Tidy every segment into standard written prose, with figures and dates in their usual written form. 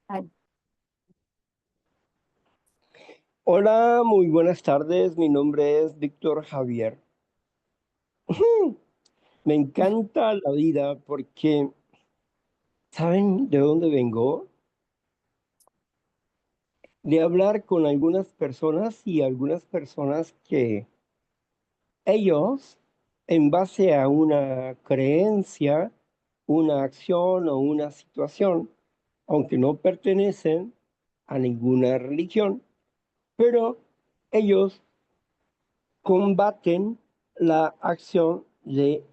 Ay, Hola, muy buenas tardes. Mi nombre es Víctor Javier. Me encanta la vida porque, ¿saben de dónde vengo? De hablar con algunas personas y algunas personas que ellos, en base a una creencia, una acción o una situación, aunque no pertenecen a ninguna religión, pero ellos combaten la acción de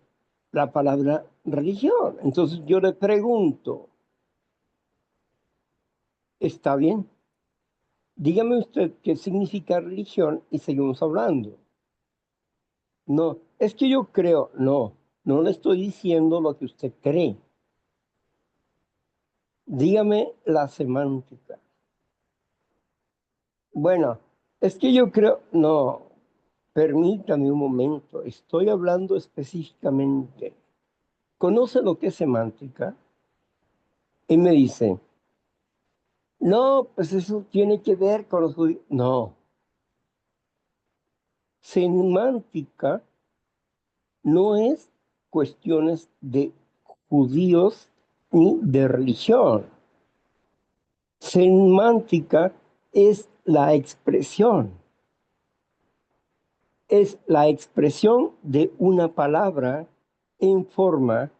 la palabra religión. Entonces yo le pregunto, ¿está bien? Dígame usted qué significa religión y seguimos hablando. No, es que yo creo, no le estoy diciendo lo que usted cree. Dígame la semántica. Bueno, es que yo creo, no, permítame un momento, estoy hablando específicamente. ¿Conoce lo que es semántica? Y me dice, no, pues eso tiene que ver con los judíos. No, semántica no es cuestiones de judíos ni de religión. Semántica es la expresión de una palabra en forma,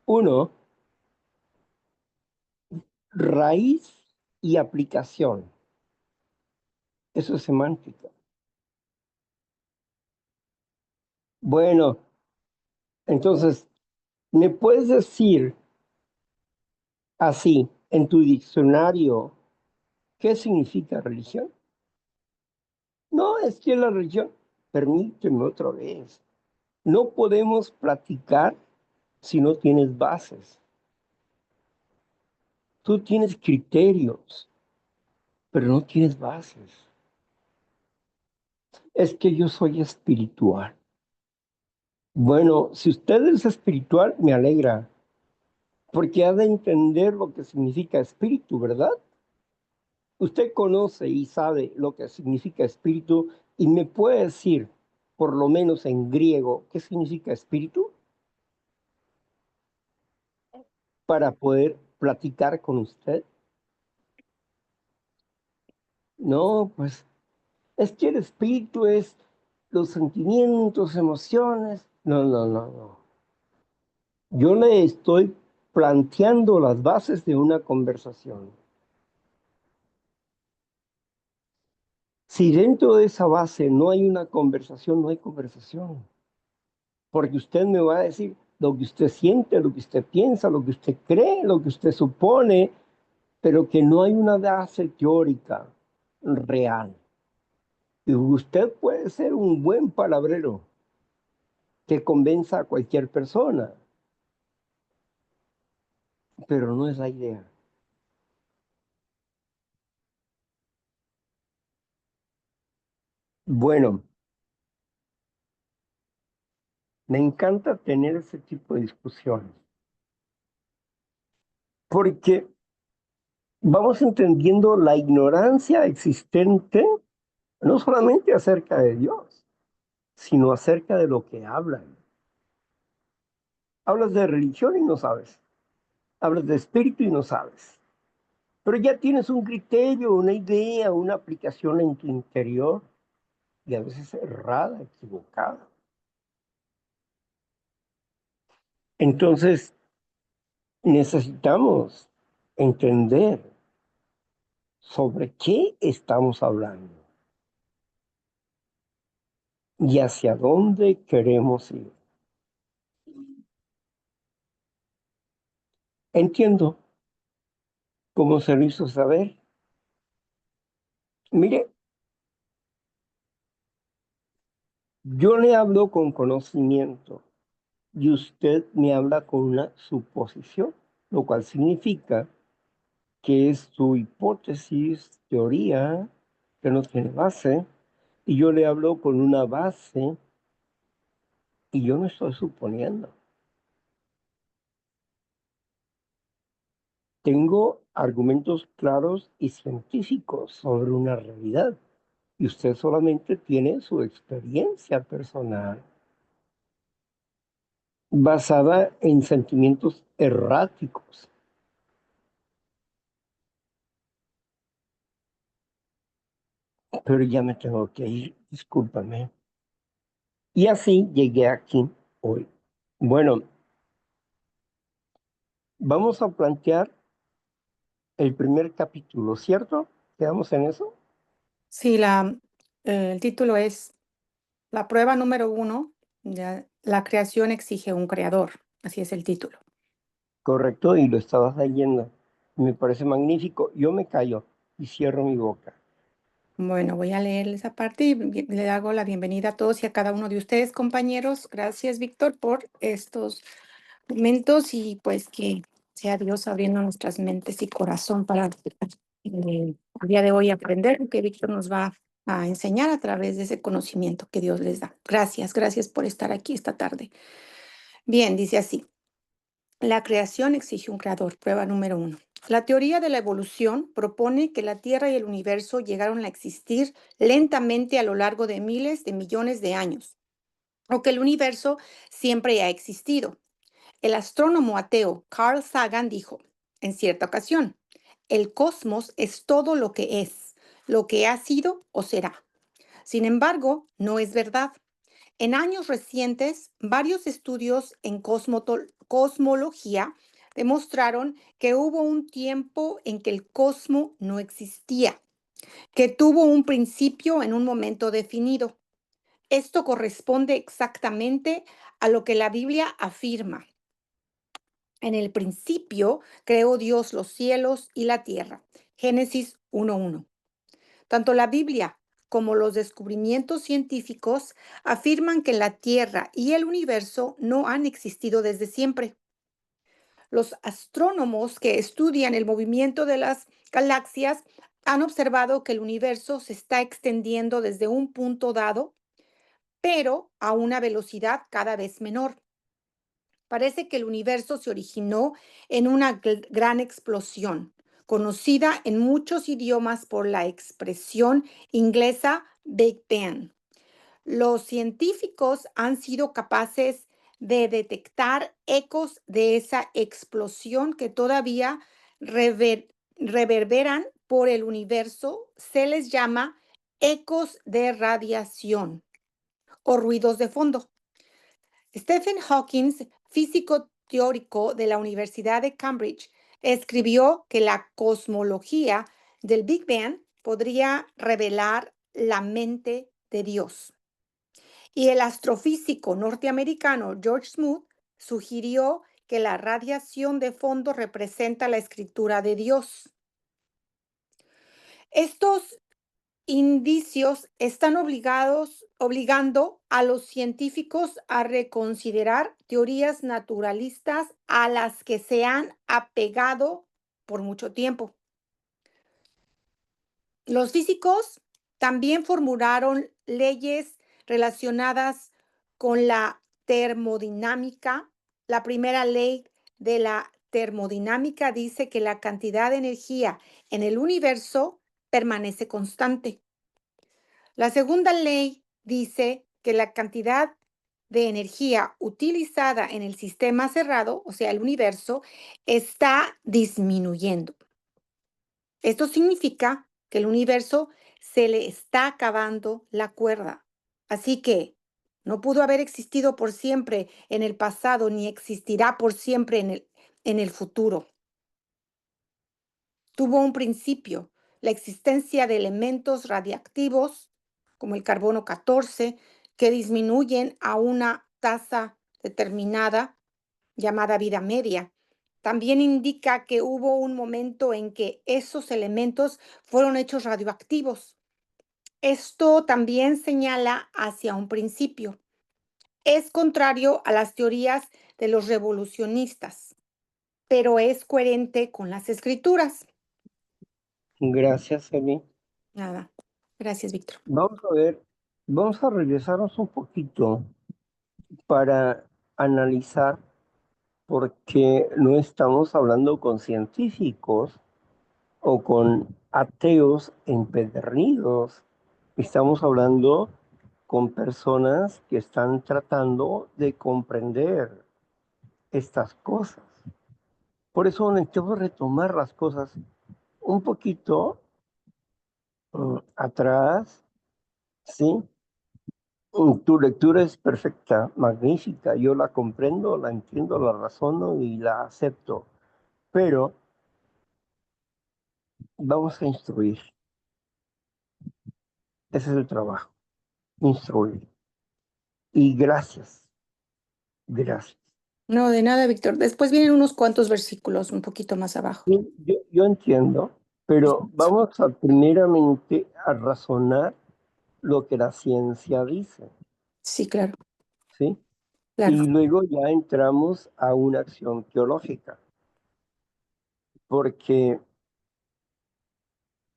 uno, raíz y aplicación. Eso es semántica. Bueno, entonces, ¿me puedes decir así en tu diccionario qué significa religión? No, es que la religión, permíteme otra vez, no podemos platicar si no tienes bases. Tú tienes criterios, pero no tienes bases. Es que yo soy espiritual. Bueno, si usted es espiritual, me alegra, porque ha de entender lo que significa espíritu, ¿verdad? Usted conoce y sabe lo que significa espíritu y me puede decir, por lo menos en griego, qué significa espíritu para poder platicar con usted. No, pues es que el espíritu es los sentimientos, emociones. No. Yo le estoy planteando las bases de una conversación. Si dentro de esa base no hay una conversación, no hay conversación. Porque usted me va a decir lo que usted siente, lo que usted piensa, lo que usted cree, lo que usted supone, pero que no hay una base teórica real. Y usted puede ser un buen palabrero que convenza a cualquier persona, pero no es la idea. Bueno, me encanta tener ese tipo de discusiones, porque vamos entendiendo la ignorancia existente, no solamente acerca de Dios, sino acerca de lo que hablan. Hablas de religión y no sabes. Hablas de espíritu y no sabes. Pero ya tienes un criterio, una idea, una aplicación en tu interior y a veces errada, equivocada. Entonces, necesitamos entender sobre qué estamos hablando y hacia dónde queremos ir. Entiendo cómo se lo hizo saber. Mire, yo le hablo con conocimiento y usted me habla con una suposición, lo cual significa que es su hipótesis, teoría, que no tiene base, y yo le hablo con una base y yo no estoy suponiendo. Tengo argumentos claros y científicos sobre una realidad y usted solamente tiene su experiencia personal basada en sentimientos erráticos. Pero ya me tengo que ir, discúlpame. Y así llegué aquí hoy. Bueno, vamos a plantear el primer capítulo, ¿cierto? ¿Quedamos en eso? Sí, el título es La prueba número 1, ya, la creación exige un creador. Así es el título. Correcto, y lo estabas leyendo. Me parece magnífico. Yo me callo y cierro mi boca. Bueno, voy a leer esa parte y le hago la bienvenida a todos y a cada uno de ustedes, compañeros. Gracias, Víctor, por estos momentos y pues que sea Dios abriendo nuestras mentes y corazón para el día de hoy aprender lo que Víctor nos va a enseñar a través de ese conocimiento que Dios les da. Gracias, gracias por estar aquí esta tarde. Bien, dice así. La creación exige un creador. Prueba número 1. La teoría de la evolución propone que la Tierra y el universo llegaron a existir lentamente a lo largo de miles de millones de años, o que el universo siempre ha existido. El astrónomo ateo Carl Sagan dijo, en cierta ocasión, el cosmos es todo lo que ha sido o será. Sin embargo, no es verdad. En años recientes, varios estudios en cosmología demostraron que hubo un tiempo en que el cosmos no existía, que tuvo un principio en un momento definido. Esto corresponde exactamente a lo que la Biblia afirma. En el principio creó Dios los cielos y la tierra. Génesis 1:1. Tanto la Biblia como los descubrimientos científicos afirman que la Tierra y el universo no han existido desde siempre. Los astrónomos que estudian el movimiento de las galaxias han observado que el universo se está extendiendo desde un punto dado, pero a una velocidad cada vez menor. Parece que el universo se originó en una gran explosión, conocida en muchos idiomas por la expresión inglesa Big Bang. Los científicos han sido capaces de detectar ecos de esa explosión que todavía reverberan por el universo. Se les llama ecos de radiación o ruidos de fondo. Stephen Hawking, físico teórico de la Universidad de Cambridge, escribió que la cosmología del Big Bang podría revelar la mente de Dios. Y el astrofísico norteamericano George Smoot sugirió que la radiación de fondo representa la escritura de Dios. Estos indicios están obligando a los científicos a reconsiderar teorías naturalistas a las que se han apegado por mucho tiempo. Los físicos también formularon leyes relacionadas con la termodinámica. La primera ley de la termodinámica dice que la cantidad de energía en el universo permanece constante. La segunda ley dice que la cantidad de energía utilizada en el sistema cerrado, o sea, el universo, está disminuyendo. Esto significa que el universo se le está acabando la cuerda. Así que no pudo haber existido por siempre en el pasado ni existirá por siempre en el futuro. Tuvo un principio, la existencia de elementos radiactivos, como el carbono 14, que disminuyen a una tasa determinada llamada vida media. También indica que hubo un momento en que esos elementos fueron hechos radioactivos. Esto también señala hacia un principio. Es contrario a las teorías de los revolucionistas, pero es coherente con las escrituras. Gracias, Eli. Nada. Gracias, Víctor. Vamos a ver, vamos a regresarnos un poquito para analizar porque no estamos hablando con científicos o con ateos empedernidos. Estamos hablando con personas que están tratando de comprender estas cosas. Por eso necesitamos retomar las cosas un poquito atrás, ¿sí? Tu lectura es perfecta, magnífica. Yo la comprendo, la entiendo, la razono y la acepto. Pero vamos a instruir. Ese es el trabajo, instruir. Y gracias, gracias. No, de nada, Víctor. Después vienen unos cuantos versículos un poquito más abajo. Yo entiendo, pero vamos a primeramente a razonar lo que la ciencia dice, Sí, claro, ¿sí? claro. Y luego ya entramos a una acción teológica, porque,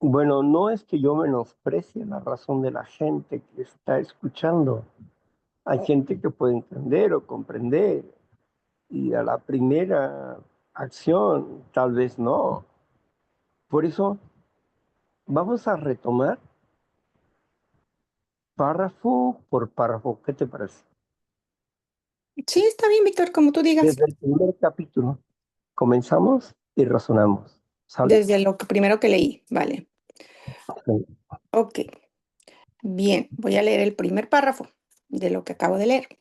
bueno, no es que yo menosprecie la razón de la gente que está escuchando. Hay gente que puede entender o comprender, y a la primera acción tal vez no. Por eso vamos a retomar párrafo por párrafo. ¿Qué te parece? Sí, está bien, Víctor, como tú digas. Desde el primer capítulo comenzamos y razonamos. ¿Sale? Desde lo que primero que leí, vale. Sí. Ok, bien, voy a leer el primer párrafo de lo que acabo de leer.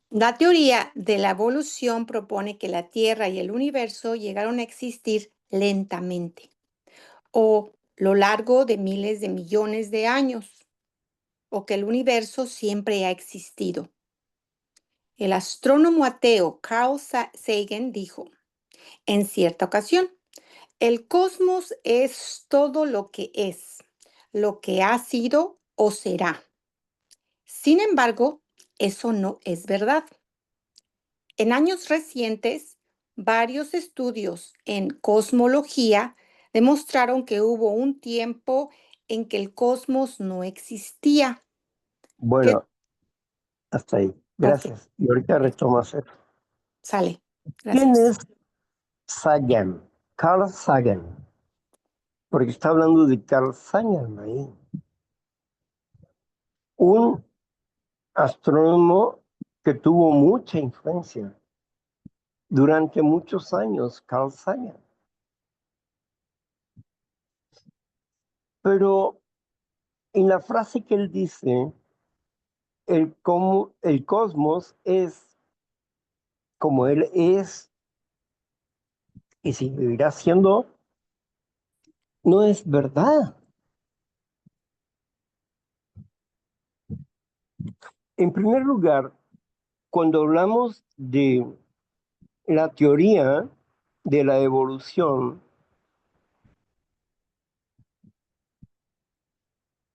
La teoría de la evolución propone que la Tierra y el universo llegaron a existir lentamente o lo largo de miles de millones de años, o que el universo siempre ha existido. El astrónomo ateo Carl Sagan dijo, en cierta ocasión, el cosmos es todo lo que ha sido o será. Sin embargo, eso no es verdad. En años recientes, varios estudios en cosmología demostraron que hubo un tiempo en que el cosmos no existía. ¿Qué? Bueno, hasta ahí. Ok, Gracias. Y ahorita retomas eso. sale. ¿Quién Gracias. es Sagan? Carl Sagan. Porque está hablando de Carl Sagan ahí. Un astrónomo que tuvo mucha influencia durante muchos años, Carl Sagan. Pero en la frase que él dice, el cosmos es como él es y seguirá siendo, no es verdad. En primer lugar, cuando hablamos de la teoría de la evolución,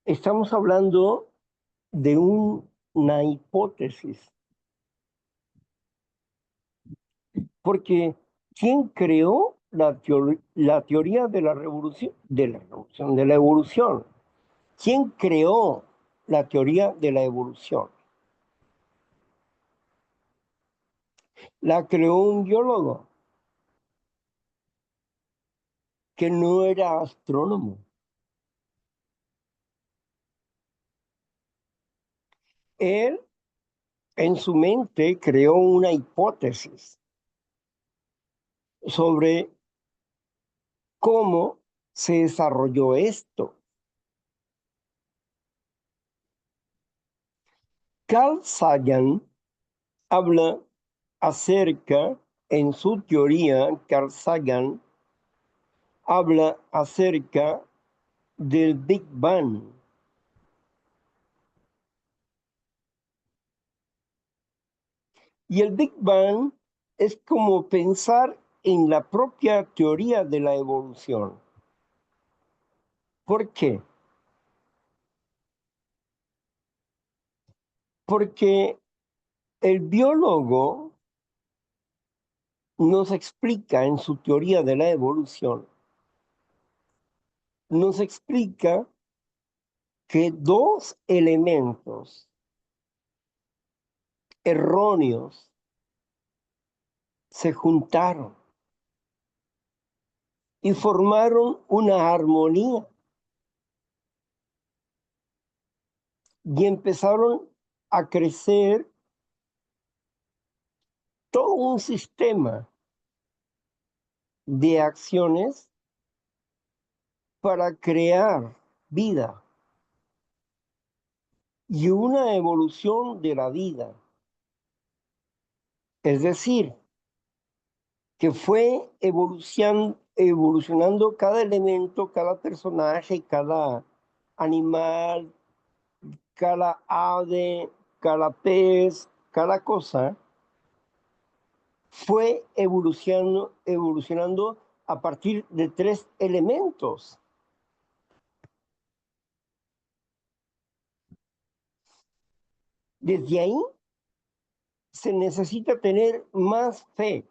estamos hablando de una hipótesis, porque ¿quién creó la teoría de la evolución? ¿Quién creó la teoría de la evolución? La creó un biólogo que no era astrónomo. Él en su mente creó una hipótesis sobre cómo se desarrolló esto. Carl Sagan habla acerca, en su teoría, Carl Sagan habla acerca del Big Bang. Y el Big Bang es como pensar en la propia teoría de la evolución. ¿Por qué? Porque el biólogo nos explica en su teoría de la evolución, nos explica que dos elementos erróneos se juntaron y formaron una armonía y empezaron a crecer todo un sistema de acciones para crear vida y una evolución de la vida. Es decir, que fue evolucionando cada elemento, cada personaje, cada animal, cada ave, cada pez, cada cosa, fue evolucionando a partir de tres elementos. Desde ahí se necesita tener más fe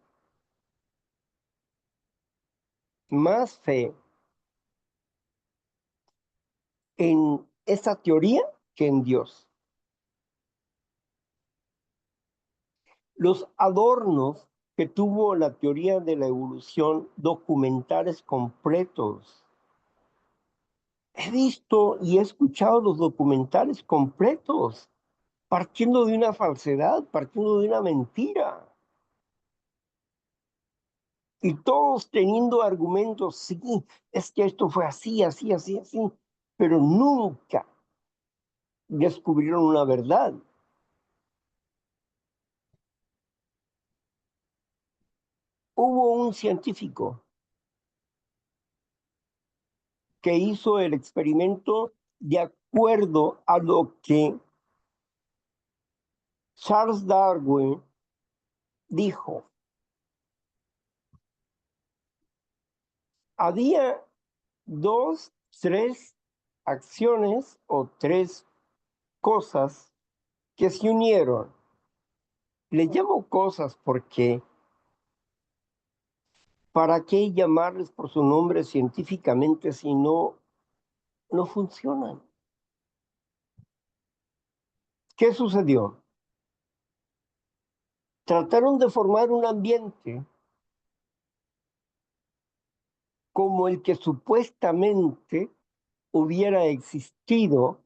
en esta teoría que en Dios. Los adornos que tuvo la teoría de la evolución, documentales completos. He visto y he escuchado los documentales completos, partiendo de una falsedad, partiendo de una mentira. Y todos teniendo argumentos, sí, es que esto fue así, así, así, así, pero nunca descubrieron una verdad. Hubo un científico que hizo el experimento de acuerdo a lo que Charles Darwin dijo. Había dos, tres acciones o tres cosas que se unieron. Le llamo cosas porque ¿para qué llamarles por su nombre científicamente si no funcionan? ¿Qué sucedió? Trataron de formar un ambiente como el que supuestamente hubiera existido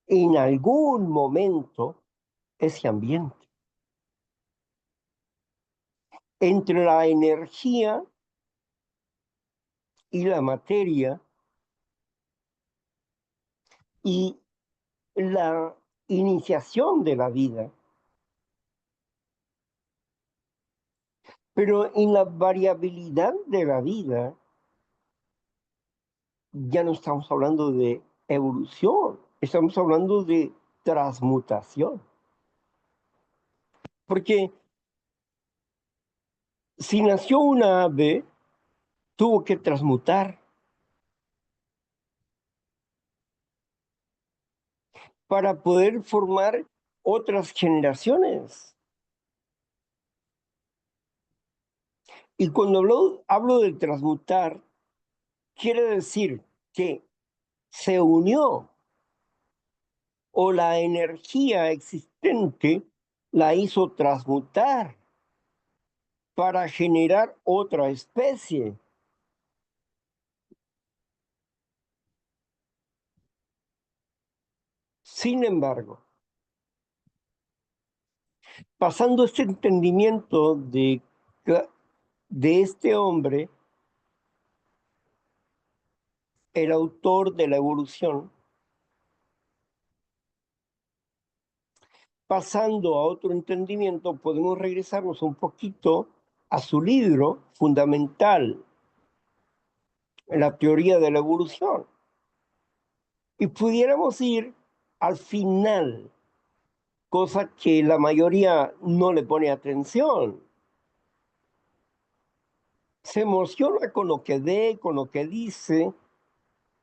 en algún momento ese ambiente. Entre la energía y la materia y la iniciación de la vida, pero en la variabilidad de la vida ya no estamos hablando de evolución, estamos hablando de transmutación. Porque si nació una ave, tuvo que transmutar para poder formar otras generaciones. Y cuando hablo de transmutar, quiere decir que se unió o la energía existente la hizo transmutar para generar otra especie. Sin embargo, pasando este entendimiento de este hombre, el autor de la evolución, pasando a otro entendimiento, podemos regresarnos un poquito a su libro fundamental, la teoría de la evolución, y pudiéramos ir al final, cosa que la mayoría no le pone atención. Se emociona con lo que ve, con lo que dice,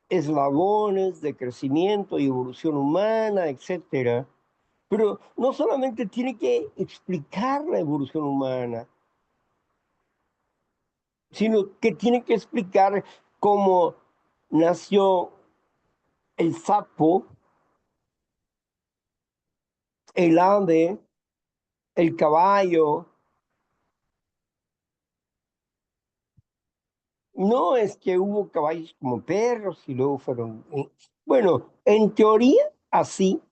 eslabones de crecimiento y evolución humana, etcétera. Pero no solamente tiene que explicar la evolución humana, sino que tiene que explicar cómo nació el sapo, el ave, el caballo, No es que hubo caballos como perros y luego fueron... Bueno, en teoría así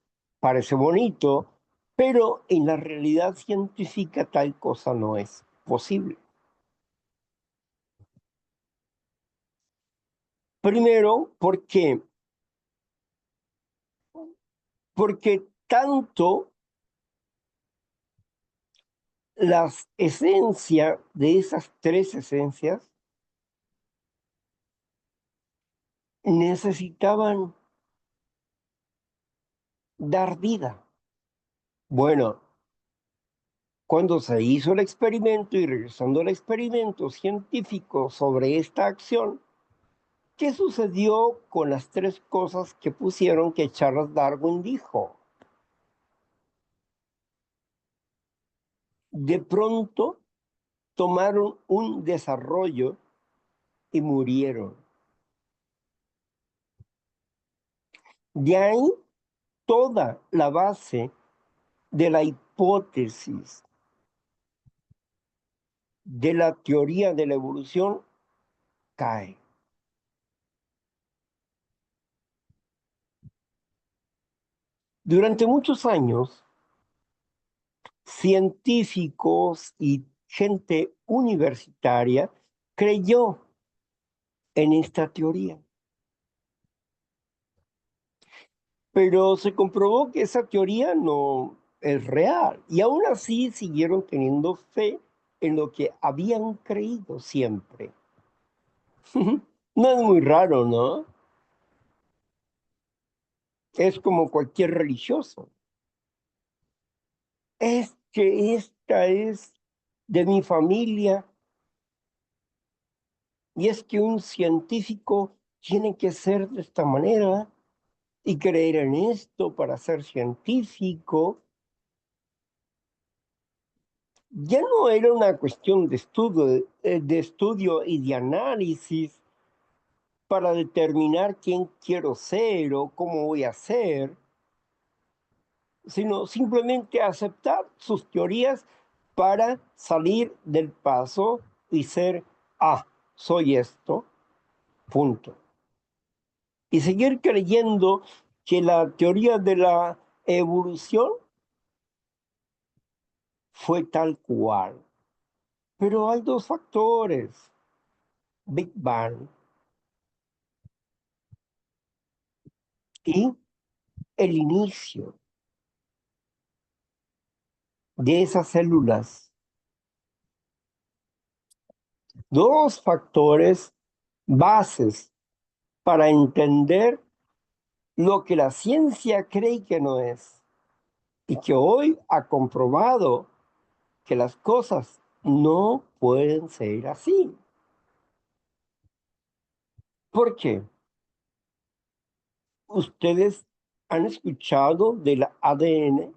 parece bonito, pero en la realidad científica tal cosa no es posible. Primero, porque tanto las esencias de esas tres esencias necesitaban dar vida. Bueno, cuando se hizo el experimento y regresando al experimento científico sobre esta acción, ¿qué sucedió con las tres cosas que pusieron que Charles Darwin dijo? De pronto tomaron un desarrollo y murieron. De ahí toda la base de la hipótesis de la teoría de la evolución cae. Durante muchos años, científicos y gente universitaria creyó en esta teoría, pero se comprobó que esa teoría no es real y aún así siguieron teniendo fe en lo que habían creído siempre. No es muy raro, ¿no? Es como cualquier religioso. Es que esta es de mi familia y es que un científico tiene que ser de esta manera y creer en esto para ser científico. Ya no era una cuestión de estudio y de análisis para determinar quién quiero ser o cómo voy a ser, sino simplemente aceptar sus teorías para salir del paso y ser, soy esto, punto. Y seguir creyendo que la teoría de la evolución fue tal cual. Pero hay dos factores, Big Bang y el inicio de esas células. Dos factores bases para entender lo que la ciencia cree que no es y que hoy ha comprobado que las cosas no pueden ser así. ¿Por qué? Ustedes han escuchado del ADN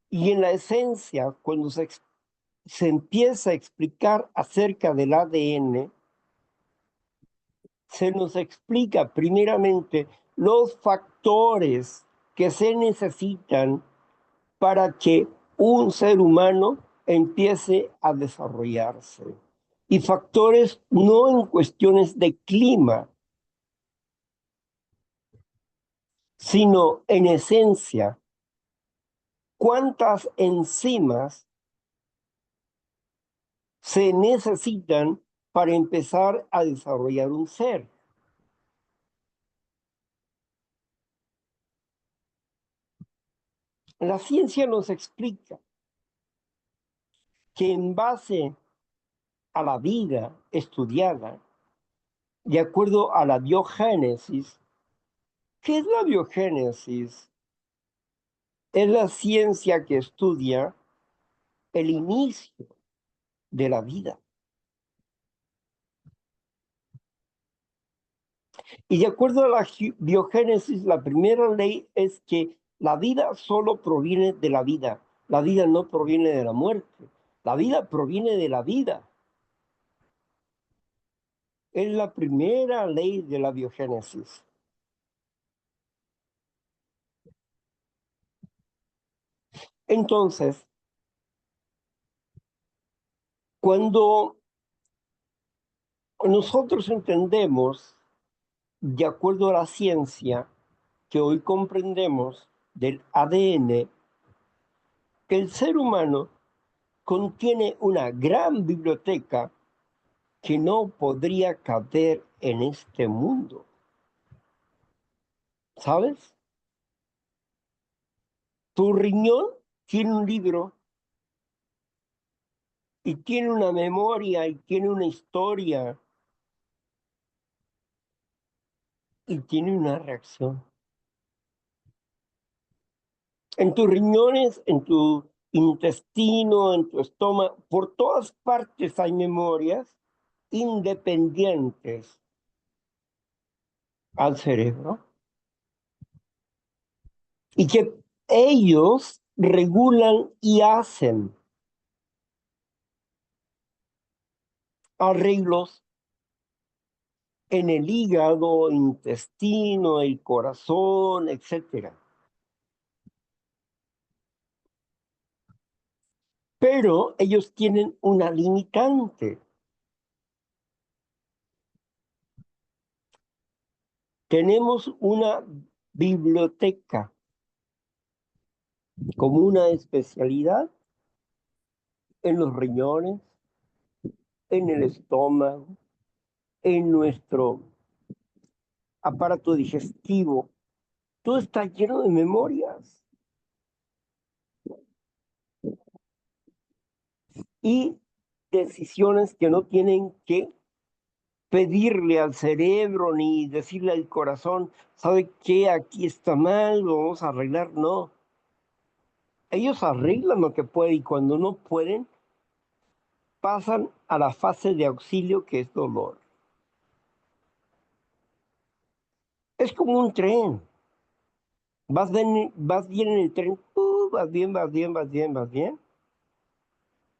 y en la esencia, cuando se empieza a explicar acerca del ADN, se nos explica primeramente los factores que se necesitan para que un ser humano empiece a desarrollarse. Y factores no en cuestiones de clima, sino en esencia, cuántas enzimas se necesitan para empezar a desarrollar un ser. La ciencia nos explica que en base a la vida estudiada, de acuerdo a la biogénesis, ¿qué es la biogénesis? Es la ciencia que estudia el inicio de la vida. Y de acuerdo a la biogénesis, la primera ley es que la vida solo proviene de la vida. La vida no proviene de la muerte. La vida proviene de la vida. Es la primera ley de la biogénesis. Entonces, Cuando nosotros entendemos, de acuerdo a la ciencia que hoy comprendemos del ADN, que el ser humano contiene una gran biblioteca que no podría caber en este mundo. ¿Sabes? Tu riñón tiene un libro y tiene una memoria y tiene una historia y tiene una reacción. En tus riñones, en tu intestino, en tu estómago, por todas partes hay memorias independientes al cerebro y que ellos regulan y hacen arreglos en el hígado, intestino, el corazón, etcétera. Pero ellos tienen una limitante. Tenemos una biblioteca como una especialidad en los riñones, en el estómago, en nuestro aparato digestivo. Todo está lleno de memorias y decisiones que no tienen que pedirle al cerebro ni decirle al corazón, ¿sabe qué? Aquí está mal, lo vamos a arreglar. No, ellos arreglan lo que pueden y cuando no pueden, pasan a la fase de auxilio que es dolor. Es como un tren. Vas bien en el tren, vas bien, vas bien, vas bien, vas bien.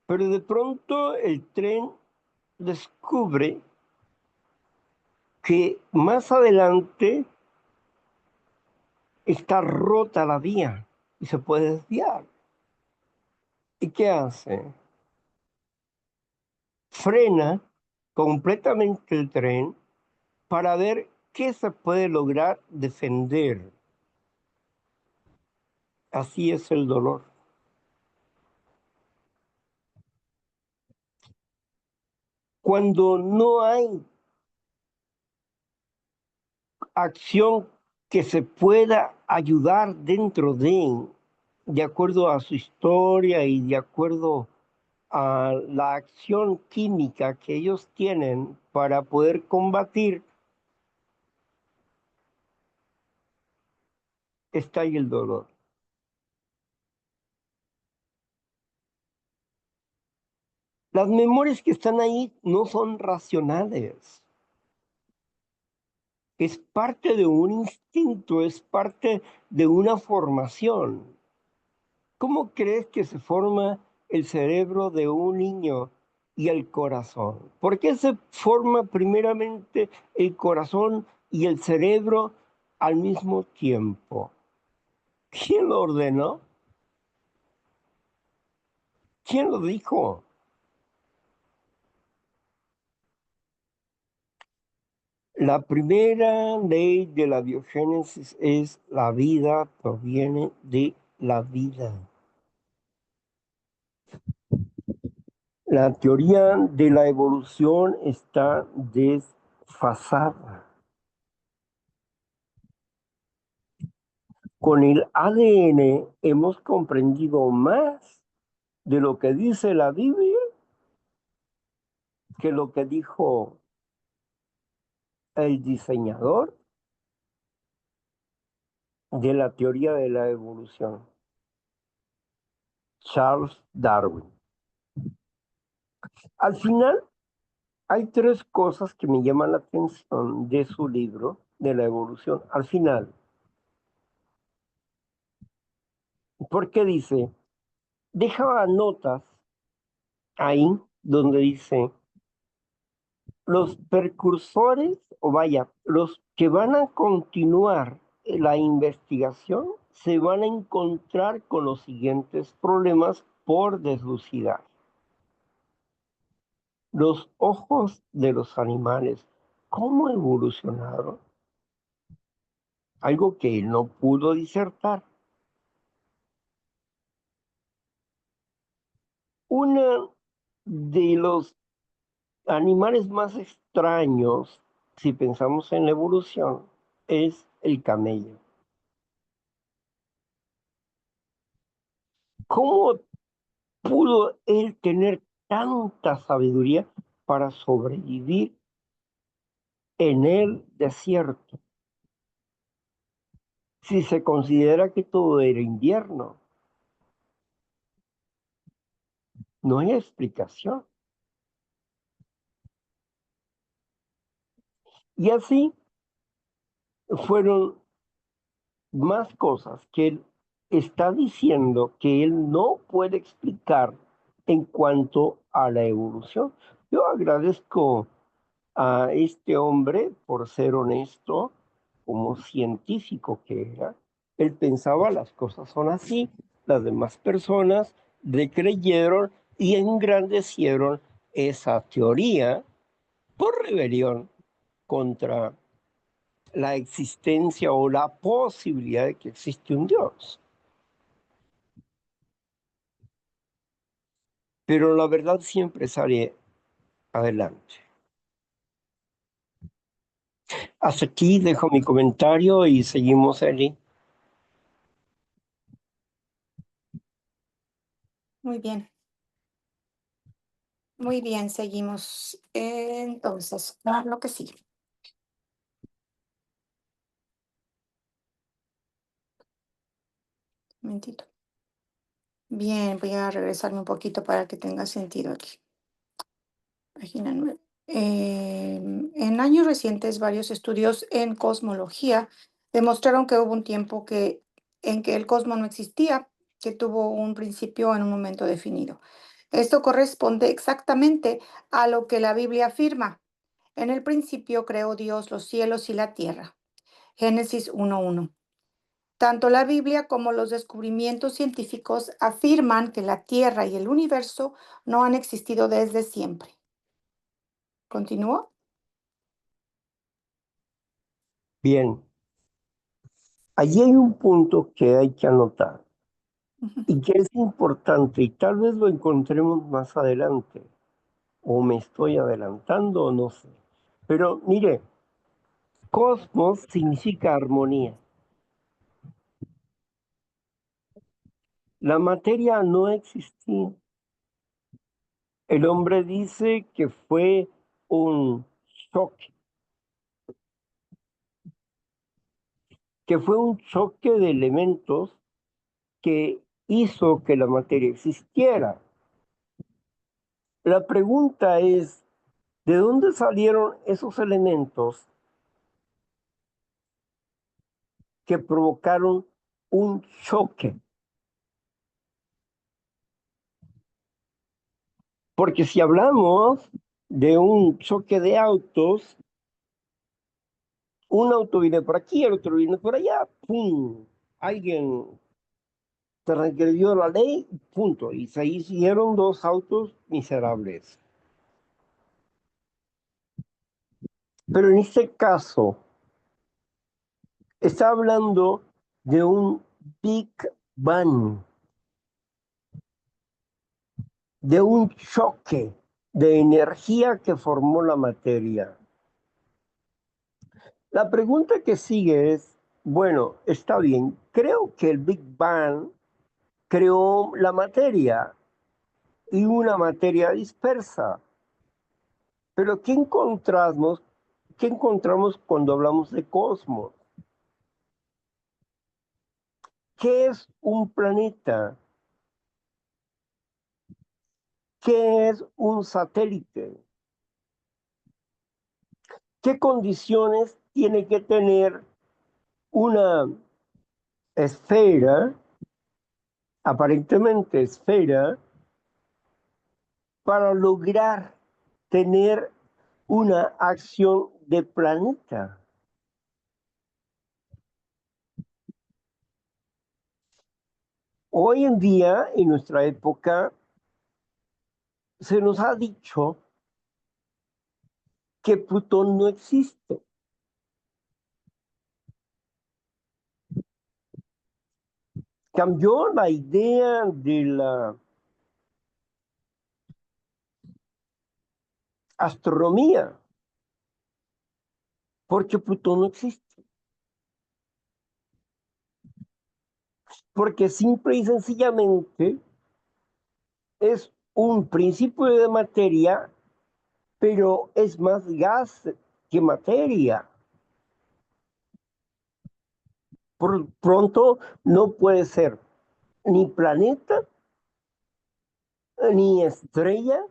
Pero de pronto el tren descubre que más adelante está rota la vía y se puede desviar. ¿Y qué hace? Frena completamente el tren para ver qué se puede lograr defender. Así es el dolor. Cuando no hay acción que se pueda ayudar dentro de acuerdo a su historia y de acuerdo a la acción química que ellos tienen para poder combatir, está ahí el dolor. Las memorias que están ahí no son racionales. Es parte de un instinto, es parte de una formación. ¿Cómo crees que se forma el cerebro de un niño y el corazón? ¿Por qué se forma primeramente el corazón y el cerebro al mismo tiempo? ¿Quién lo ordenó? ¿Quién lo dijo? La primera ley de la biogénesis es la vida proviene de la vida. La teoría de la evolución está desfasada. Con el ADN hemos comprendido más de lo que dice la Biblia que lo que dijo el diseñador de la teoría de la evolución, Charles Darwin. Al final, hay tres cosas que me llaman la atención de su libro de la evolución. Al final, porque dice, dejaba notas ahí donde dice, los precursores, o vaya, los que van a continuar la investigación, se van a encontrar con los siguientes problemas por deslucidar. los ojos de los animales, ¿cómo evolucionaron? Algo que él no pudo disertar. Uno de los animales más extraños, si pensamos en la evolución, es el camello. ¿Cómo pudo él tener tanta sabiduría para sobrevivir en el desierto? Si se considera que todo era invierno, no hay explicación. Y así fueron más cosas que él está diciendo que él no puede explicar en cuanto a la evolución. Yo agradezco a este hombre por ser honesto como científico que era. Él pensaba las cosas son así, las demás personas le creyeron y engrandecieron esa teoría por rebelión contra la existencia o la posibilidad de que existe un Dios. Pero la verdad siempre sale adelante. Hasta aquí dejo mi comentario y seguimos, Eli. Muy bien, muy bien, seguimos. Entonces, lo que sigue. Un momentito. Bien, voy a regresarme un poquito para que tenga sentido aquí. Página 9. En años recientes, varios estudios en cosmología demostraron que hubo un tiempo en que el cosmos no existía, que tuvo un principio en un momento definido. Esto corresponde exactamente a lo que la Biblia afirma. En el principio creó Dios los cielos y la tierra. Génesis 1:1. Tanto la Biblia como los descubrimientos científicos afirman que la Tierra y el universo no han existido desde siempre. ¿Continúo? Bien, allí hay un punto que hay que anotar Ujú. y que es importante y tal vez lo encontremos más adelante o me estoy adelantando o no sé. Pero mire, cosmos significa armonía. La materia no existía. El hombre dice que fue un choque, que fue un choque de elementos que hizo que la materia existiera. La pregunta es, ¿de dónde salieron esos elementos que provocaron un choque? Porque si hablamos de un choque de autos, un auto viene por aquí, el otro viene por allá, ¡pum! Alguien transgredió la ley, punto. Y se hicieron dos autos miserables. Pero en este caso, está hablando de un Big Bang, de un choque de energía que formó la materia. La pregunta que sigue es, bueno, está bien, creo que el Big Bang creó la materia y una materia dispersa, pero qué encontramos cuando hablamos de cosmos? ¿Qué es un planeta? ¿Qué es un satélite? ¿Qué condiciones tiene que tener una esfera, aparentemente esfera, para lograr tener una acción de planeta? Hoy en día, en nuestra época, se nos ha dicho que Plutón no existe. Cambió la idea de la astronomía, porque Plutón no existe. Porque simple y sencillamente es un principio de materia, pero es más gas que materia. Por pronto, no puede ser ni planeta, ni estrella,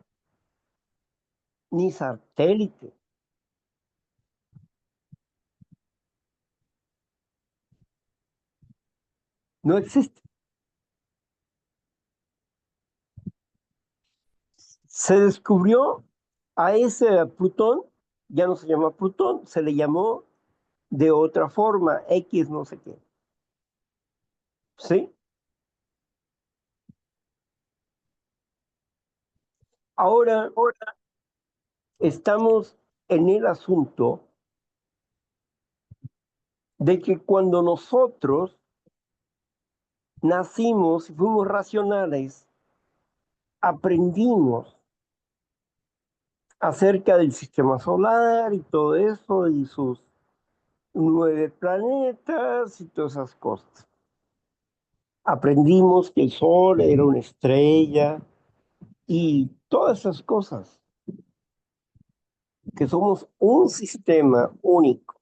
ni satélite. No existe. Se descubrió a ese Plutón, ya no se llama Plutón, se le llamó de otra forma, X no sé qué. ¿Sí? Ahora estamos en el asunto de que cuando nosotros nacimos y fuimos racionales, aprendimos acerca del sistema solar y todo eso y sus 9 planetas y todas esas cosas. Aprendimos que el Sol era una estrella y todas esas cosas, que somos un sistema único.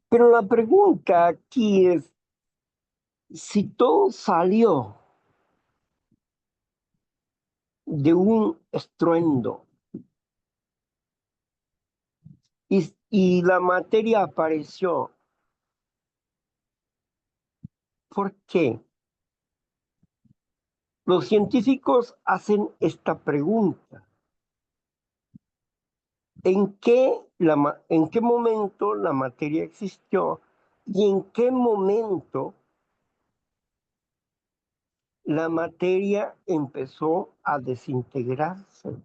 Pero la pregunta aquí es, si todo salió de un estruendo y la materia apareció, ¿por qué? Los científicos hacen esta pregunta. ¿En qué momento la materia existió y en qué momento la materia empezó a desintegrarse?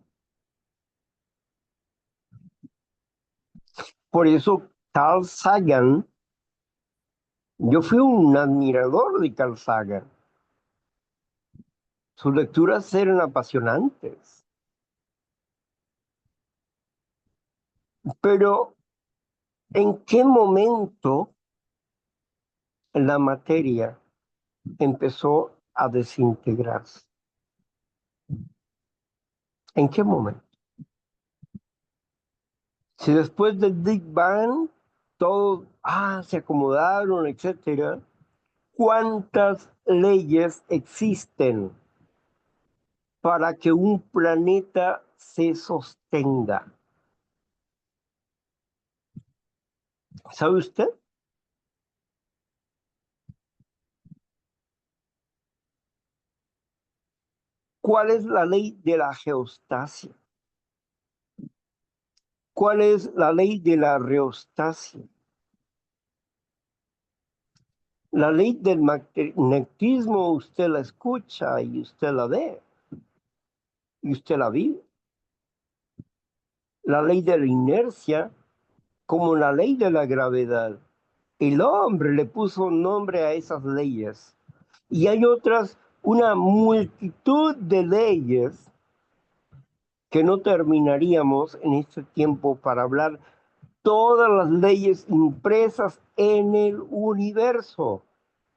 Por eso Carl Sagan, yo fui un admirador de Carl Sagan. Sus lecturas eran apasionantes, pero ¿en qué momento la materia empezó a desintegrarse? ¿En qué momento? Si después del Big Bang todos se acomodaron, etcétera, ¿cuántas leyes existen para que un planeta se sostenga? ¿Sabe usted cuál es la ley de la geostasia? ¿Cuál es la ley de la reostasia? La ley del magnetismo usted la escucha y usted la ve y usted la vive. La ley de la inercia como la ley de la gravedad. El hombre le puso nombre a esas leyes. Y hay otras, una multitud de leyes que no terminaríamos en este tiempo para hablar todas las leyes impresas en el universo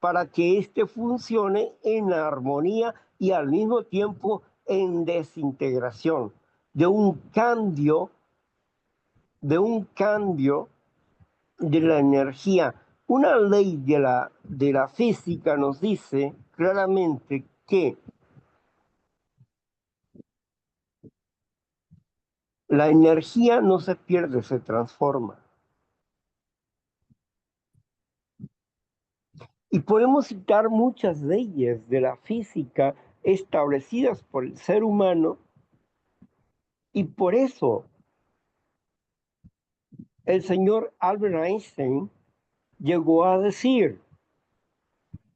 para que éste funcione en armonía y al mismo tiempo en desintegración, de un cambio, de un cambio de la energía. Una ley de la física nos dice claramente que la energía no se pierde, se transforma. Y podemos citar muchas leyes de la física establecidas por el ser humano y por eso el señor Albert Einstein llegó a decir,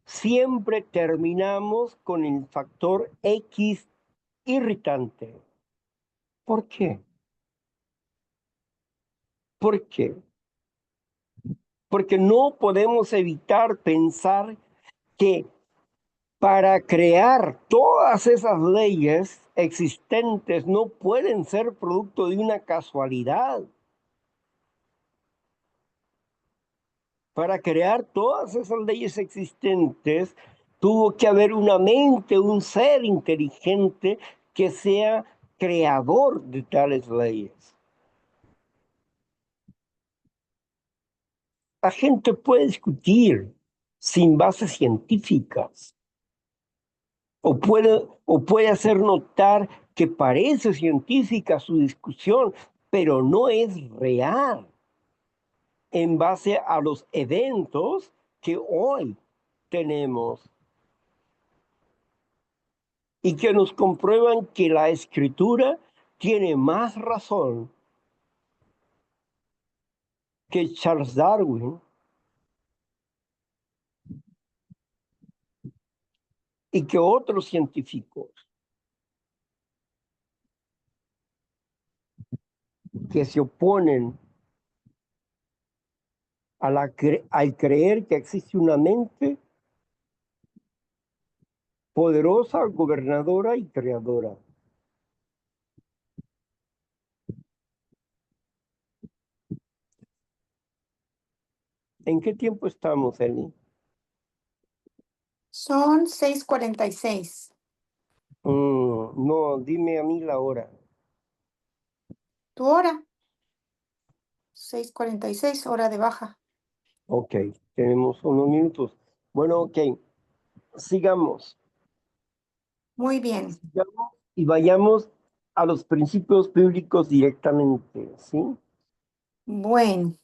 siempre terminamos con el factor X irritante. ¿Por qué? ¿Por qué? Porque no podemos evitar pensar que para crear todas esas leyes existentes no pueden ser producto de una casualidad. Para crear todas esas leyes existentes, tuvo que haber una mente, un ser inteligente que sea creador de tales leyes. La gente puede discutir sin bases científicas o puede hacer notar que parece científica su discusión, pero no es real en base a los eventos que hoy tenemos y que nos comprueban que la escritura tiene más razón que Charles Darwin y que otros científicos que se oponen al creer que existe una mente poderosa, gobernadora y creadora. ¿En qué tiempo estamos, Eli? Son 6:46. No, dime a mí la hora. ¿Tu hora? 6:46, hora de baja. Ok, tenemos unos minutos. Bueno, ok, sigamos. Muy bien. Sigamos y vayamos a los principios bíblicos directamente, ¿sí? Bueno,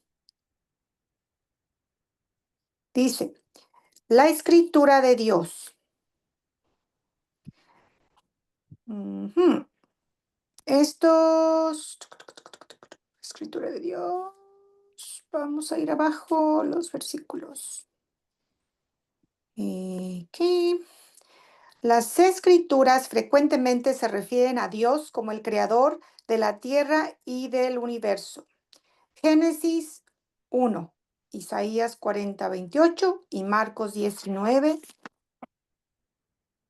dice, la escritura de Dios. Ujú. Estos, escritura de Dios. Vamos a ir abajo los versículos. Aquí. Las escrituras frecuentemente se refieren a Dios como el creador de la tierra y del universo. Génesis 1, Isaías 40:28 y Marcos 19,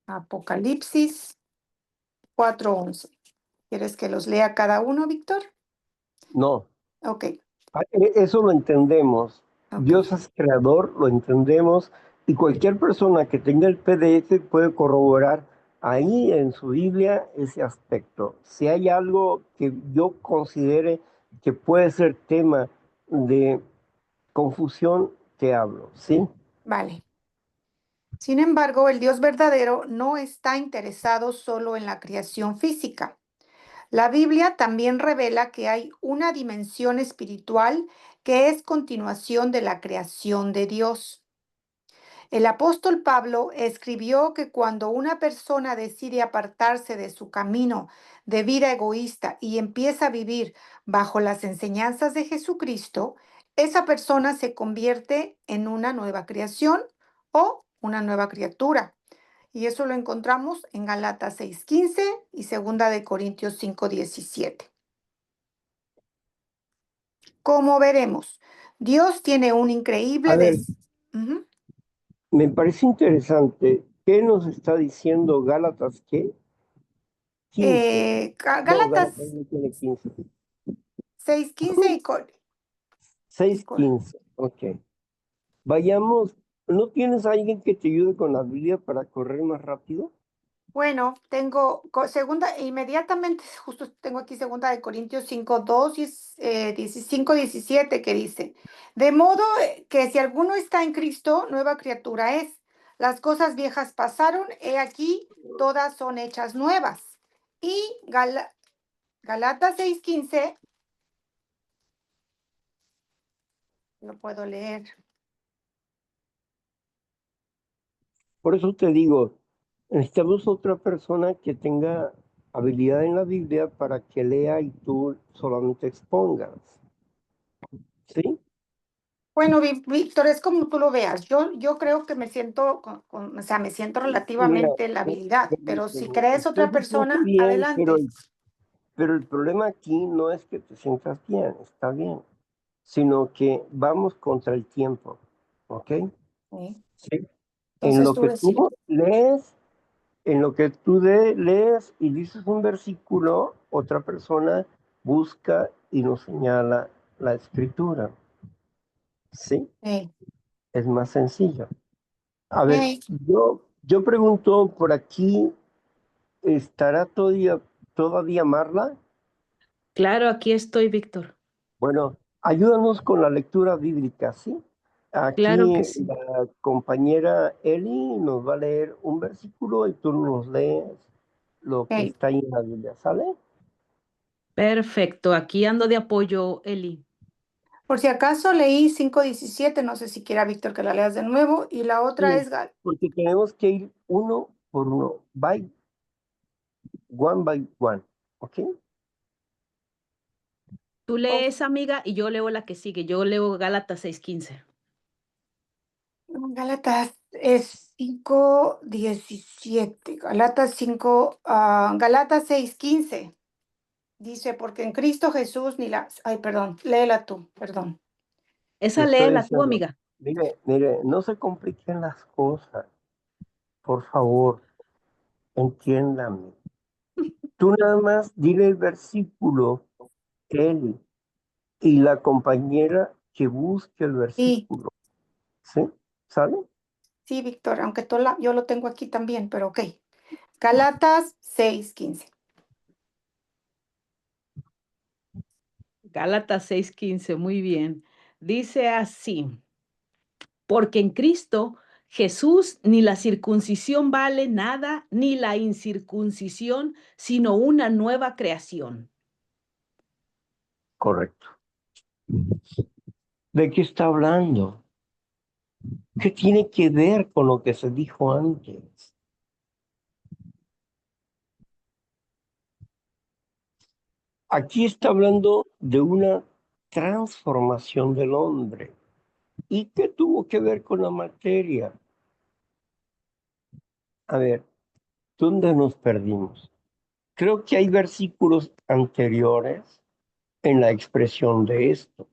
Apocalipsis 4:11. ¿Quieres que los lea cada uno, Víctor? No, Ok, eso lo entendemos. ok, Dios es creador, lo entendemos, y cualquier persona que tenga el PDF puede corroborar ahí en su Biblia ese aspecto. Si hay algo que yo considere que puede ser tema de confusión, te hablo, ¿sí? vale. Sin embargo, el Dios verdadero no está interesado solo en la creación física. La Biblia también revela que hay una dimensión espiritual que es continuación de la creación de Dios. El apóstol Pablo escribió que cuando una persona decide apartarse de su camino de vida egoísta y empieza a vivir bajo las enseñanzas de Jesucristo, esa persona se convierte en una nueva creación o una nueva criatura. Y eso lo encontramos en Galatas 6:15 y Segunda de Corintios 5:17. Como veremos, Dios tiene un A increíble ver, Ujú. me parece interesante. ¿Qué nos está diciendo Gálatas? ¿Qué? 15. No, Gálatas Gálatas no tiene 15. 6:15 y 6, con- 15. Ok. Vayamos. ¿No tienes a alguien que te ayude con la Biblia para correr más rápido? Bueno, tengo segunda, inmediatamente, justo tengo aquí segunda de Corintios 5:2 y 5:17 que dice, de modo que si alguno está en Cristo, nueva criatura es. Las cosas viejas pasaron, he aquí, todas son hechas nuevas. Y Galatas 6:15, lo puedo leer. Por eso te digo, necesitamos otra persona que tenga habilidad en la Biblia para que lea y tú solamente expongas. ¿Sí? Bueno, Víctor, es como tú lo veas. Yo creo que me siento, o sea, me siento Mira, relativamente la habilidad, pero si crees otra usted se siente persona, bien, pero adelante. Pero el problema aquí no es que te sientas bien, está bien, sino que vamos contra el tiempo, ¿ok? Sí. Sí. En Entonces lo tú que decides. tú lees, en lo que tú lees y dices un versículo, otra persona busca y nos señala la escritura, ¿sí? Es más sencillo. A ver, Sí. yo pregunto por aquí, ¿estará todavía Marla? Claro, aquí estoy, Víctor. Bueno, ayúdanos con la lectura bíblica, ¿sí? Claro Aquí que sí. la compañera Eli nos va a leer un versículo y tú nos lees lo que Ok. está ahí en la Biblia, ¿sale? Perfecto. Aquí ando de apoyo, Eli. Por si acaso leí 5:17, no sé si quiera Víctor que la leas de nuevo. Y la otra Sí, es porque tenemos que ir uno por uno, by one, ¿ok? Tú oh, lees, amiga, y yo leo la que sigue. Yo leo Gálatas 6:15. Gálatas es 5:17. Gálatas 6:15. Dice, porque en Cristo Jesús ni las... Ay, perdón, léela tú, perdón. Te Esa estoy léela tú, diciendo, amiga. mire, no se compliquen las cosas, por favor, entiéndame. Tú nada más dile el versículo, Eli, y la compañera que busque el Sí, versículo, ¿sí? ¿Sale? sí, Víctor, aunque yo lo tengo aquí también, pero ok. Gálatas 6:15. Gálatas 6:15, muy bien. Dice así, porque en Cristo Jesús ni la circuncisión vale nada, ni la incircuncisión, sino una nueva creación. Correcto. ¿De qué está hablando? ¿Qué tiene que ver con lo que se dijo antes? Aquí está hablando de una transformación del hombre. ¿Y qué tuvo que ver con la materia? A ver, ¿dónde nos perdimos? Creo que hay versículos anteriores en la expresión de esto.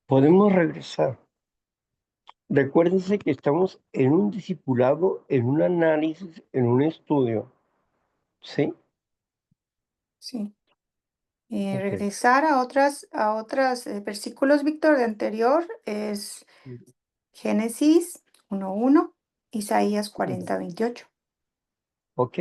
Podemos regresar. Recuérdense que estamos en un discipulado, en un análisis, en un estudio. ¿Sí? Sí. Ok. Regresar a otros versículos, Víctor, de anterior es Génesis 1:1, Isaías 40:28. Ok.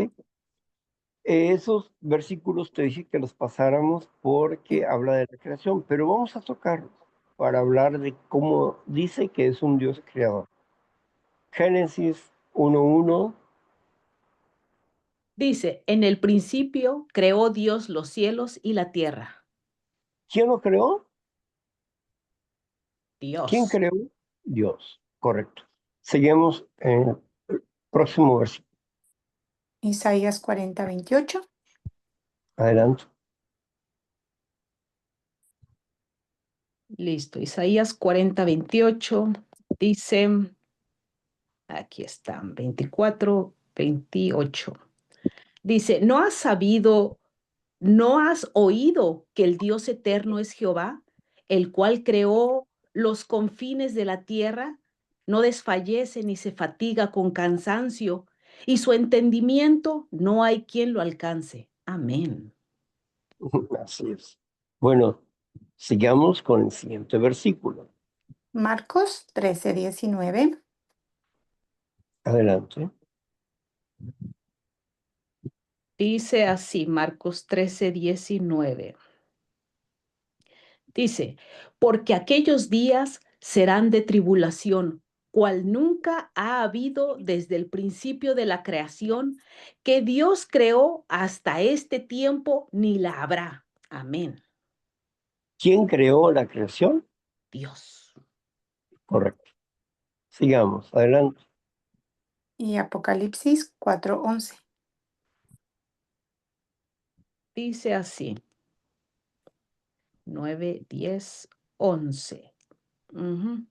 Esos versículos te dije que los pasáramos porque Sí. habla de la creación, pero vamos a tocarlos para hablar de cómo dice que es un Dios creador. Génesis 1:1. Dice, en el principio creó Dios los cielos y la tierra. ¿Quién lo creó? ¿Quién Dios. creó? Dios. Correcto. Seguimos en el próximo versículo. Isaías 40:28. Adelante. Listo. Isaías 40:28 dice, aquí están, 24:28. Dice, no has oído que el Dios eterno es Jehová, el cual creó los confines de la tierra, no desfallece ni se fatiga con cansancio, y su entendimiento no hay quien lo alcance. Amén. Así es. Bueno, sigamos con el siguiente versículo. Marcos 13:19. Adelante. Dice así, Marcos 13:19. Dice, porque aquellos días serán de tribulación, cual nunca ha habido desde el principio de la creación, que Dios creó hasta este tiempo, ni la habrá. Amén. ¿Quién creó la creación? Dios. Correcto. Sigamos. Adelante. Y Apocalipsis 4:11. Dice así, 9, 10, 11. Ujú.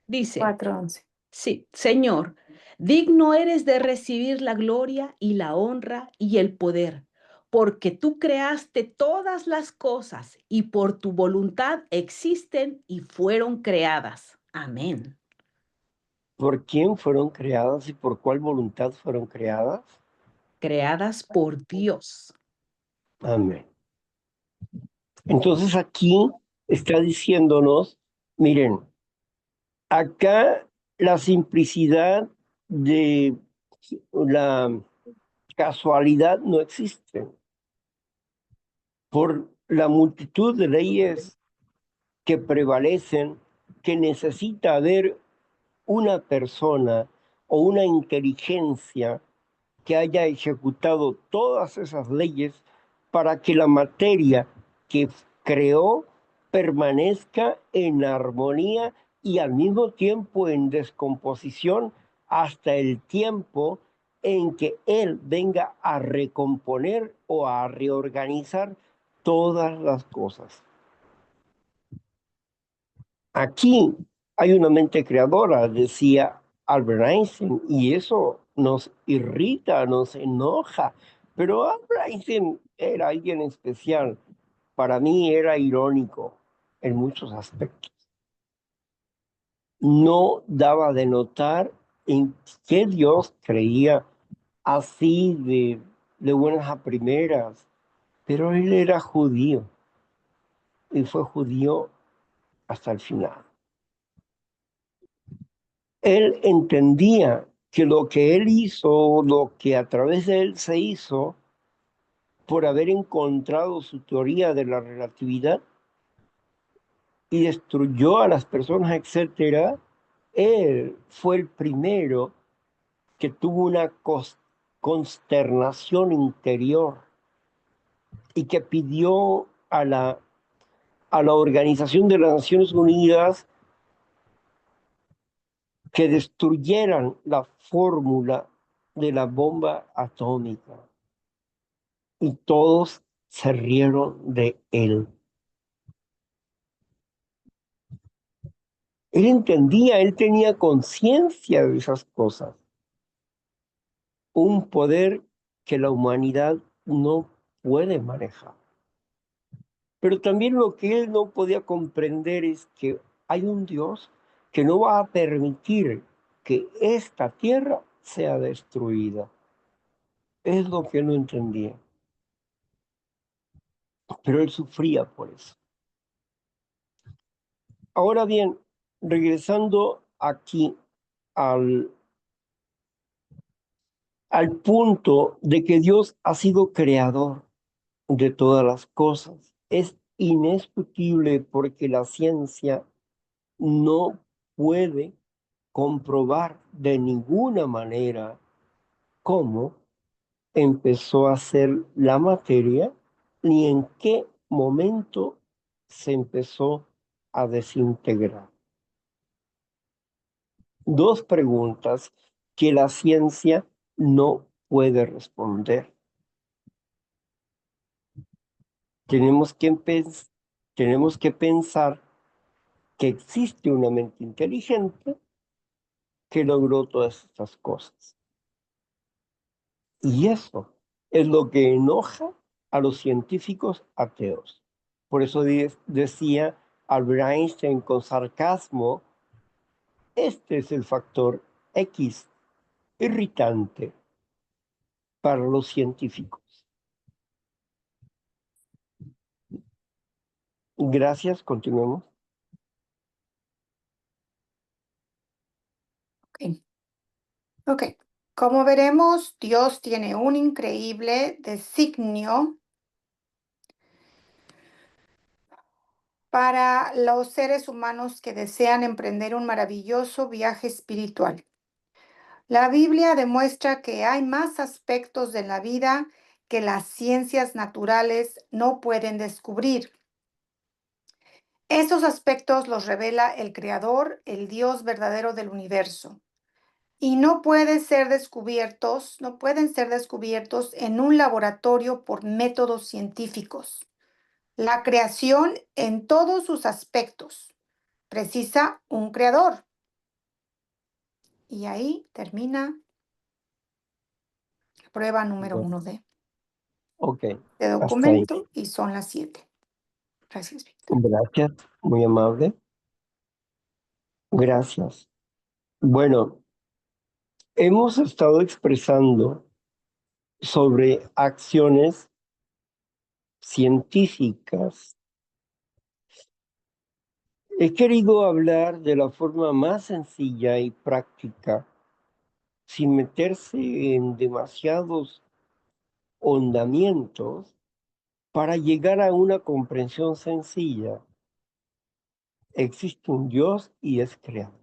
Dice, 4:11. sí, Señor, digno eres de recibir la gloria y la honra y el poder, porque tú creaste todas las cosas y por tu voluntad existen y fueron creadas. Amén. ¿Por quién fueron creadas y por cuál voluntad fueron creadas? Creadas por Dios. Amén. Entonces aquí está diciéndonos, miren, acá la simplicidad de la casualidad no existe. Por la multitud de leyes que prevalecen, que necesita haber una persona o una inteligencia que haya ejecutado todas esas leyes para que la materia que creó permanezca en armonía y al mismo tiempo en descomposición hasta el tiempo en que Él venga a recomponer o a reorganizar todas las cosas. Aquí hay una mente creadora, decía Albert Einstein, y eso nos irrita, nos enoja. Pero Albert Einstein era alguien especial. Para mí era irónico en muchos aspectos. No daba de notar en qué Dios creía así de buenas a primeras, pero él era judío y fue judío hasta el final. Él entendía que lo que él hizo, lo que a través de él se hizo, por haber encontrado su teoría de la relatividad y destruyó a las personas, etcétera, él fue el primero que tuvo una consternación interior y que pidió a la Organización de las Naciones Unidas que destruyeran la fórmula de la bomba atómica. Y todos se rieron de él. Él entendía, él tenía conciencia de esas cosas. Un poder que la humanidad no puede manejar. Pero también lo que él no podía comprender es que hay un Dios que no va a permitir que esta tierra sea destruida. Es lo que él no entendía. Pero él sufría por eso. Ahora bien, regresando aquí al punto de que Dios ha sido creador de todas las cosas. Es indiscutible porque la ciencia no puede comprobar de ninguna manera cómo empezó a ser la materia ni en qué momento se empezó a desintegrar. Dos preguntas que la ciencia no puede responder. Tenemos que pensar que existe una mente inteligente que logró todas estas cosas. Y eso es lo que enoja a los científicos ateos. Por eso decía Albert Einstein con sarcasmo, este es el factor X irritante para los científicos. Gracias, continuemos. Ok. Ok. Como veremos, Dios tiene un increíble designio para los seres humanos que desean emprender un maravilloso viaje espiritual. La Biblia demuestra que hay más aspectos de la vida que las ciencias naturales no pueden descubrir. Esos aspectos los revela el Creador, el Dios verdadero del universo, y no pueden ser descubiertos en un laboratorio por métodos científicos. La creación en todos sus aspectos precisa un creador. Y ahí termina prueba número 1D. Ok, de hasta ahí. documento y son las 7. Gracias, Víctor. Gracias, muy amable. Gracias. Bueno, hemos estado expresando sobre acciones científicas. He querido hablar de la forma más sencilla y práctica, sin meterse en demasiados hondamientos, para llegar a una comprensión sencilla. Existe un Dios y es creado.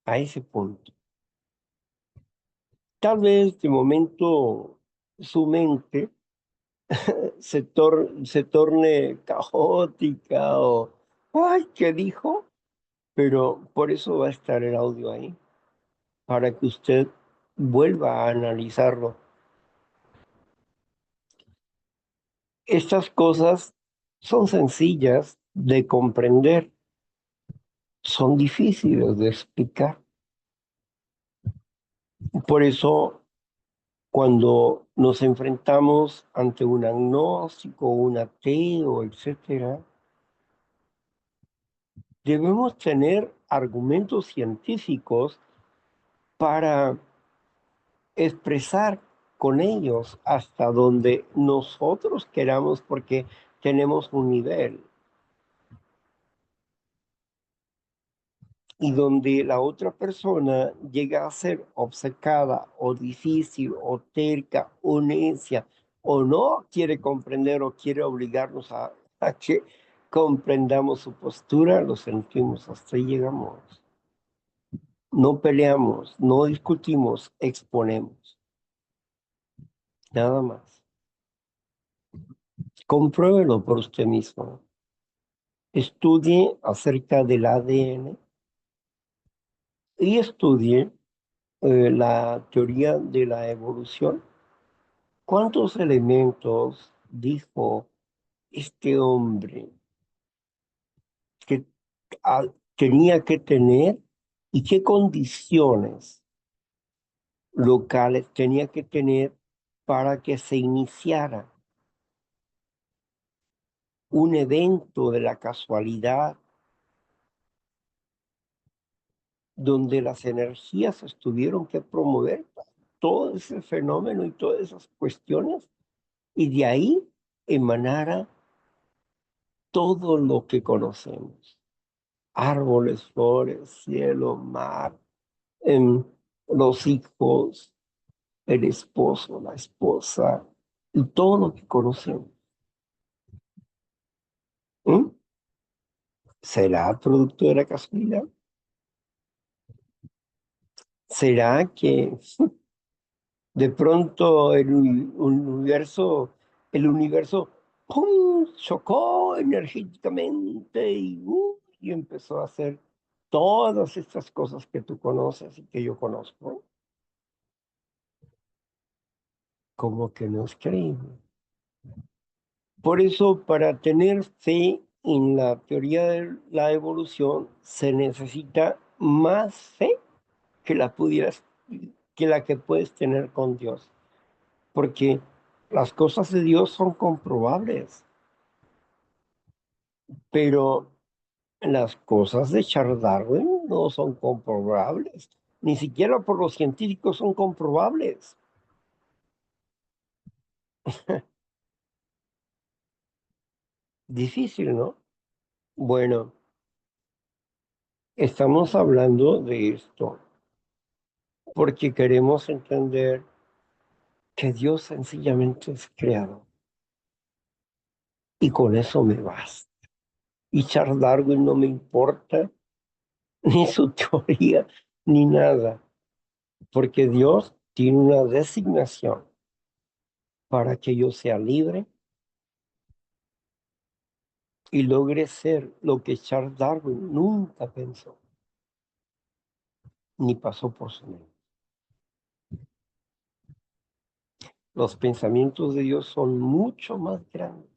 A ese punto. Tal vez de momento su mente se torne caótica o, ay, ¿qué dijo? Pero por eso va a estar el audio ahí, para que usted vuelva a analizarlo. Estas cosas son sencillas de comprender, son difíciles de explicar. Por eso, cuando nos enfrentamos ante un agnóstico, un ateo, etcétera, debemos tener argumentos científicos para expresar con ellos hasta donde nosotros queramos, porque tenemos un nivel, y donde la otra persona llega a ser obcecada o difícil o terca o necia o no quiere comprender o quiere obligarnos a que comprendamos su postura, lo sentimos, hasta ahí llegamos. No peleamos, no discutimos, exponemos. Nada más. Compruébelo por usted mismo. Estudie acerca del ADN y estudie la teoría de la evolución. ¿Cuántos elementos dijo este hombre que ah, tenía que tener y qué condiciones locales tenía que tener para que se iniciara un evento de la casualidad donde las energías estuvieron que promover todo ese fenómeno y todas esas cuestiones, y de ahí emanara todo lo que conocemos: árboles, flores, cielo, mar, em, los hijos, el esposo, la esposa, y todo lo que conocemos. ¿Mm? ¿Será producto de la casualidad? ¿Será que de pronto el universo ¡pum!, chocó energéticamente y empezó a hacer todas estas cosas que tú conoces y que yo conozco? Como que no es creíble. Por eso, para tener fe en la teoría de la evolución, se necesita más fe que que la que puedes tener con Dios, porque las cosas de Dios son comprobables, pero las cosas de Charles Darwin no son comprobables, ni siquiera por los científicos son comprobables. Difícil, ¿no? Bueno, estamos hablando de esto porque queremos entender que Dios sencillamente es creador, y con eso me basta. Y Charles Darwin no me importa, ni su teoría, ni nada, porque Dios tiene una designación para que yo sea libre y logre ser lo que Charles Darwin nunca pensó, ni pasó por su mente. Los pensamientos de Dios son mucho más grandes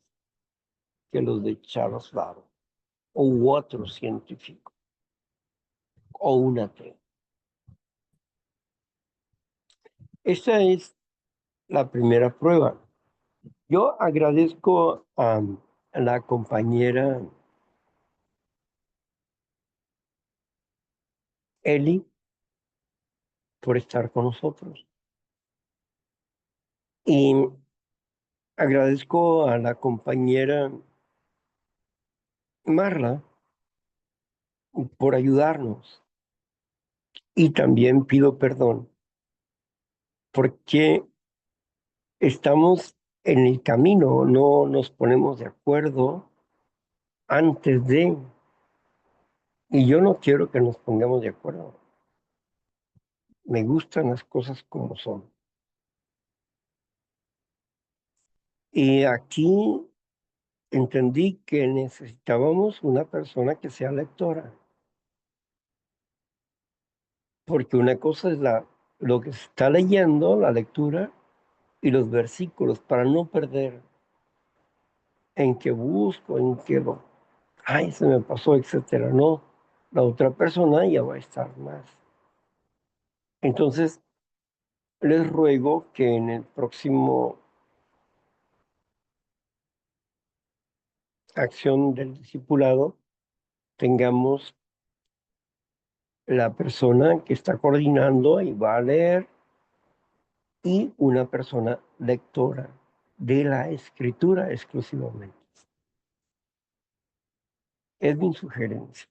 que los de Charles Darwin o otro científico o un ateo. Esta es la primera prueba. Yo agradezco a la compañera Eli por estar con nosotros. Y agradezco a la compañera Marla por ayudarnos. Y también pido perdón porque estamos en el camino, no nos ponemos de acuerdo antes de, y yo no quiero que nos pongamos de acuerdo. Me gustan las cosas como son. Y aquí entendí que necesitábamos una persona que sea lectora, porque una cosa es lo que se está leyendo, la lectura, y los versículos, para no perder en qué busco, en qué lo, ay, se me pasó, etcétera. No, la otra persona ya va a estar más. Entonces, les ruego que en el próximo acción del discipulado tengamos la persona que está coordinando y va a leer y una persona lectora de la escritura exclusivamente. Es mi sugerencia.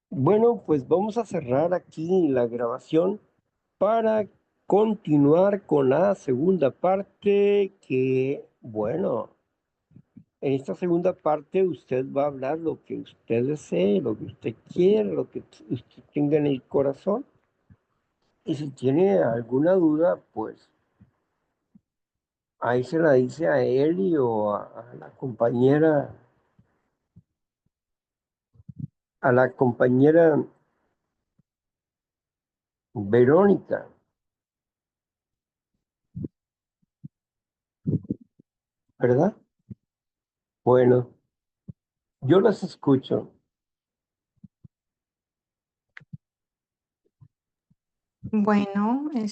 Bueno, pues vamos a cerrar aquí la grabación para continuar con la segunda parte que, bueno, en esta segunda parte usted va a hablar lo que usted desee, lo que usted quiere, lo que usted tenga en el corazón. Y si tiene alguna duda, pues ahí se la dice a Eli o a la compañera Verónica, ¿verdad? Bueno, yo las escucho. Bueno,